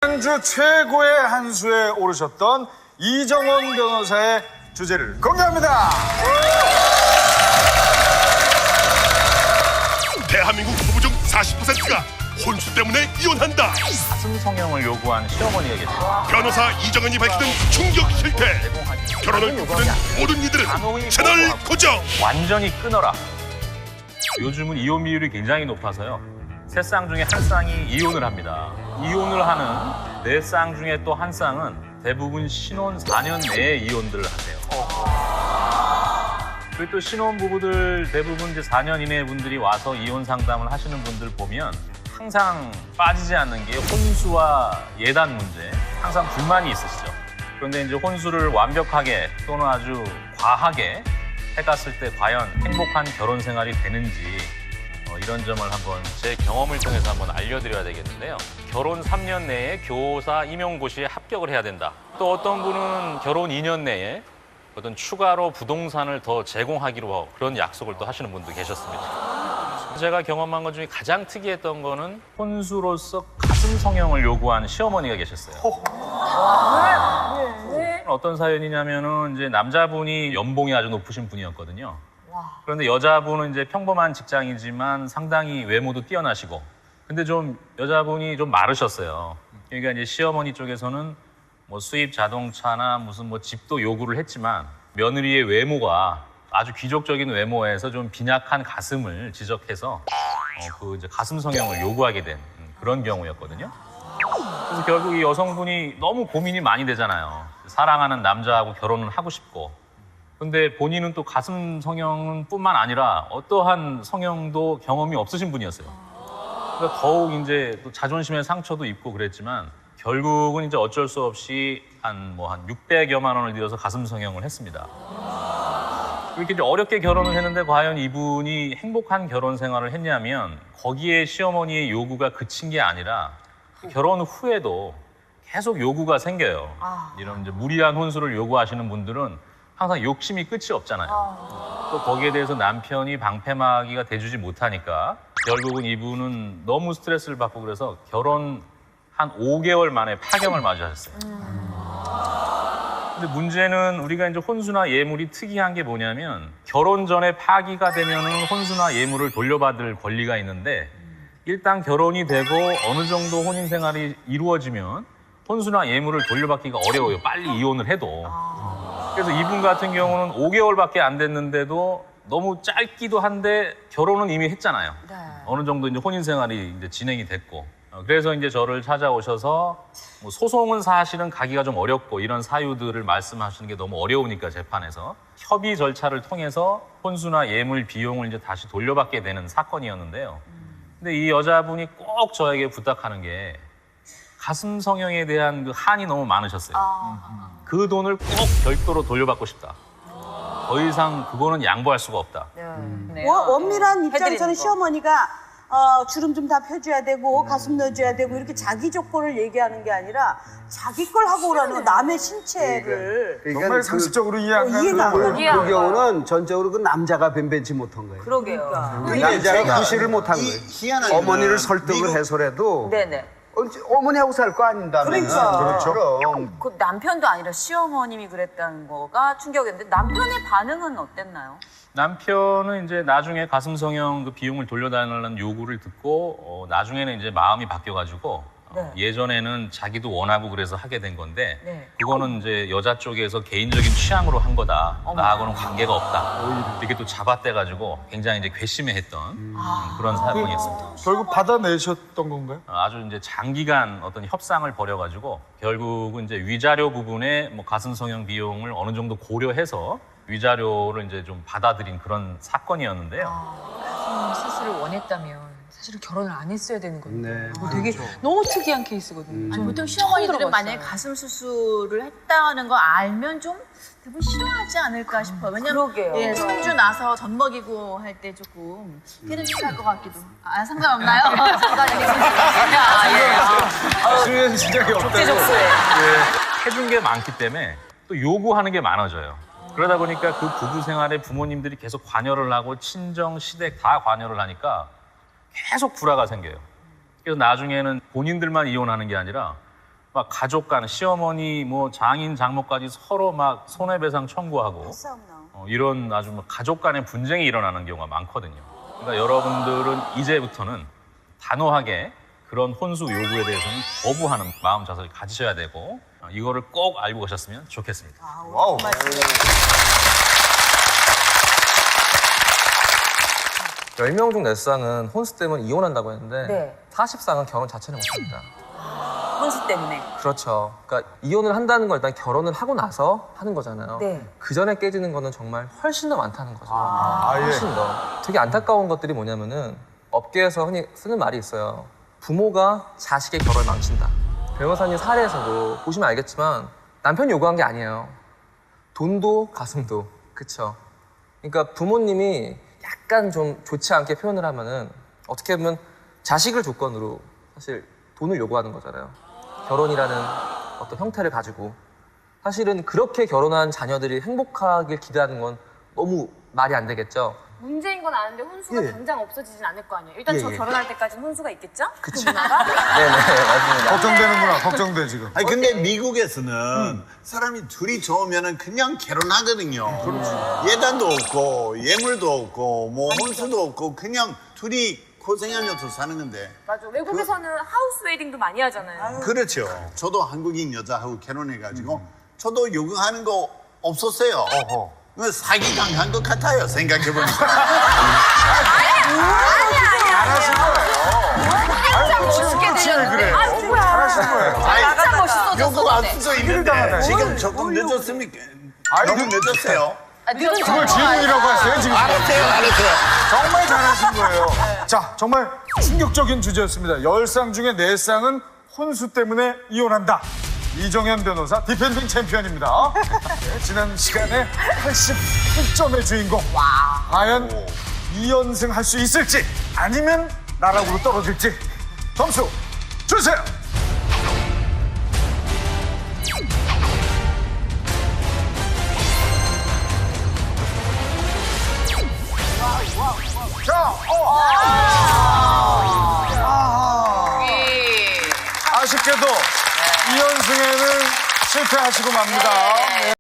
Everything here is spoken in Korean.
지난주 최고의 한 수에 오르셨던 이정원 변호사의 주제를 공개합니다. 대한민국 부부 중 40%가 혼수 때문에 이혼한다. 가슴 성형을 요구하는 시어머니가 계세요. 변호사 이정은이 밝히는 충격 실태. 결혼을 꿈꾸는 모든 이들은 채널 고정. 완전히 끊어라. 요즘은 이혼 비율이 굉장히 높아서요. 세 쌍 중에 한 쌍이 이혼을 합니다. 이혼을 하는 네 쌍 중에 또 한 쌍은 대부분 신혼 4년 내에 이혼들을 하세요. 그리고 또 신혼 부부들 대부분 이제 4년 이내 분들이 와서 이혼 상담을 하시는 분들 보면 항상 빠지지 않는 게 혼수와 예단 문제, 항상 불만이 있으시죠. 그런데 이제 혼수를 완벽하게 또는 아주 과하게 해갔을 때 과연 행복한 결혼 생활이 되는지 이런 점을 한번 제 경험을 통해서 한번 알려드려야 되겠는데요. 결혼 3년 내에 교사 임용고시에 합격을 해야 된다. 또 어떤 분은 결혼 2년 내에 어떤 추가로 부동산을 더 제공하기로 그런 약속을 또 하시는 분도 계셨습니다. 제가 경험한 것 중에 가장 특이했던 거는 혼수로서 가슴 성형을 요구하는 시어머니가 계셨어요. 어떤 사연이냐면은 이제 남자분이 연봉이 아주 높으신 분이었거든요. 그런데 여자분은 이제 평범한 직장이지만 상당히 외모도 뛰어나시고, 근데 좀 여자분이 좀 마르셨어요. 그러니까 이제 시어머니 쪽에서는 뭐 수입 자동차나 무슨 뭐 집도 요구를 했지만 며느리의 외모가 아주 귀족적인 외모에서 좀 빈약한 가슴을 지적해서 그 이제 가슴 성형을 요구하게 된 그런 경우였거든요. 그래서 결국 이 여성분이 너무 고민이 많이 되잖아요. 사랑하는 남자하고 결혼을 하고 싶고, 근데 본인은 또 가슴 성형은 뿐만 아니라 어떠한 성형도 경험이 없으신 분이었어요. 그러니까 더욱 이제 또 자존심의 상처도 입고 그랬지만 결국은 이제 어쩔 수 없이 한 600여만 원을 들여서 가슴 성형을 했습니다. 이렇게 이제 어렵게 결혼을 했는데 과연 이분이 행복한 결혼 생활을 했냐면 거기에 시어머니의 요구가 그친 게 아니라 결혼 후에도 계속 요구가 생겨요. 이런 이제 무리한 혼수를 요구하시는 분들은 항상 욕심이 끝이 없잖아요. 또 거기에 대해서 남편이 방패막이가 돼주지 못하니까 결국은 이분은 너무 스트레스를 받고 그래서 결혼 한 5개월 만에 파경을 맞이하셨어요. 근데 문제는 우리가 이제 혼수나 예물이 특이한 게 뭐냐면 결혼 전에 파기가 되면은 혼수나 예물을 돌려받을 권리가 있는데 일단 결혼이 되고 어느 정도 혼인 생활이 이루어지면 혼수나 예물을 돌려받기가 어려워요. 빨리 이혼을 해도. 그래서 이분 같은 경우는 5개월밖에 안 됐는데도 너무 짧기도 한데 결혼은 이미 했잖아요. 네. 어느 정도 이제 혼인 생활이 이제 진행이 됐고. 그래서 이제 저를 찾아오셔서 뭐 소송은 사실은 가기가 좀 어렵고 이런 사유들을 말씀하시는 게 너무 어려우니까 재판에서 협의 절차를 통해서 혼수나 예물 비용을 이제 다시 돌려받게 되는 사건이었는데요. 근데 이 여자분이 꼭 저에게 부탁하는 게 가슴 성형에 대한 그 한이 너무 많으셨어요. 그 돈을 꼭 별도로 돌려받고 싶다. 더 이상 그거는 양보할 수가 없다. 원밀한 입장에서는 시어머니가 주름 좀 다 펴줘야 되고 가슴 넣어줘야 되고 이렇게 자기 조건을 얘기하는 게 아니라 자기 걸 하고 오라는 거, 남의 신체를 정말 상식적으로 이해하는 이해가 안 가요. 그 경우는 전적으로 그 남자가 변변치 못한 거예요. 그러게요. 남자가 구실을 못한 거예요. 희한한 어머니를 설득을 해서라도 네네. 어머니하고 살 거 아닌다면. 그러니까. 그렇죠. 그럼. 그 남편도 아니라 시어머님이 그랬다는 거가 충격이었는데 남편의 반응은 어땠나요? 남편은 이제 나중에 가슴 성형 그 비용을 돌려달라는 요구를 듣고 나중에는 이제 마음이 바뀌어가지고 네. 예전에는 자기도 원하고 그래서 하게 된 건데 네. 그거는 이제 여자 쪽에서 개인적인 취향으로 한 거다. 나하고는 관계가 없다. 이렇게 또 잡아떼가지고 굉장히 이제 괘씸해했던 그런 사건이었습니다. 결국 받아내셨던 건가요? 아주 이제 장기간 어떤 협상을 벌여가지고 결국은 이제 위자료 부분에 뭐 가슴 성형 비용을 어느 정도 고려해서 위자료를 이제 좀 받아들인 그런 사건이었는데요. 수술을 원했다면 사실은 결혼을 안 했어야 되는 건데 네. 이거 되게 너무 특이한 케이스거든요. 아니, 보통 처음 시어머니들은 들어봤어요. 만약에 가슴 수술을 했다는 거 알면 좀 대부분 싫어하지 않을까 싶어요. 왜냐면 그러게요. 예, 손주 나서 젖 먹이고 할 때 조금 피해를 것 같기도. 상관없나요? 수혜는 진작에 없다고. 해준 게 많기 때문에 또 요구하는 게 많아져요. 그러다 보니까 그 부부 생활에 부모님들이 계속 관여를 하고 친정, 시댁 다 관여를 하니까 계속 불화가 생겨요. 그래서 나중에는 본인들만 이혼하는 게 아니라 막 가족 간 시어머니 뭐 장인 장모까지 서로 막 손해배상 청구하고 싸움 나와. 이런 아주 뭐 가족 간의 분쟁이 일어나는 경우가 많거든요. 그러니까 여러분들은 이제부터는 단호하게 그런 혼수 요구에 대해서는 거부하는 마음 자세를 가지셔야 되고 이거를 꼭 알고 가셨으면 좋겠습니다. 와우. 10명 중 4쌍은 혼수 때문에 이혼한다고 했는데 네. 40쌍은 결혼 자체를 못합니다. 혼수 때문에. 그렇죠. 그러니까 이혼을 한다는 건 일단 결혼을 하고 나서 하는 거잖아요. 네. 그 전에 깨지는 거는 정말 훨씬 더 많다는 거죠. 예. 훨씬 더. 되게 안타까운 것들이 뭐냐면은 업계에서 흔히 쓰는 말이 있어요. 부모가 자식의 결혼을 망친다. 변호사님 사례에서도 보시면 알겠지만 남편이 요구한 게 아니에요. 돈도 가슴도. 그쵸? 그러니까 부모님이 약간 좀 좋지 않게 표현을 하면은 어떻게 보면 자식을 조건으로 사실 돈을 요구하는 거잖아요. 결혼이라는 어떤 형태를 가지고. 사실은 그렇게 결혼한 자녀들이 행복하길 기대하는 건 너무 말이 안 되겠죠. 문제인 건 아는데 혼수가 예. 당장 없어지진 않을 거 아니에요. 일단 예, 저 예. 결혼할 때까지는 혼수가 있겠죠? 그치. 네네, 맞습니다. 걱정되는구나. 걱정돼 지금. 아니 근데 미국에서는 사람이 둘이 좋으면은 그냥 결혼하거든요. 예단도 없고 예물도 없고 뭐 혼수도 없고 그냥 둘이 고생하면서 사는 건데. 맞아. 외국에서는 하우스 웨딩도 많이 하잖아요. 그렇죠. 저도 한국인 여자하고 결혼해가지고 저도 요구하는 거 없었어요. 그 사기 당한 것 같아요. 생각해보니까. 지금 그래. 잘하신 거예요. 진짜 멋있어졌어. 요구 안 쓰고 있는데 당하다. 지금 조금 늦었습니까? 너무 늦었어요. 그걸 질문이라고 했어요 지금. 알았어요. 정말 잘하신 거예요. 자, 정말 충격적인 주제였습니다. 10쌍 중에 4쌍은 혼수 때문에 이혼한다. 이정현 변호사 디펜딩 챔피언입니다. 네, 지난 시간에 88점의 주인공. 과연 2연승 할 수 있을지 아니면 나락으로 떨어질지 점수 주세요. 자, 아쉽게도 2연승에는 실패하시고 맙니다.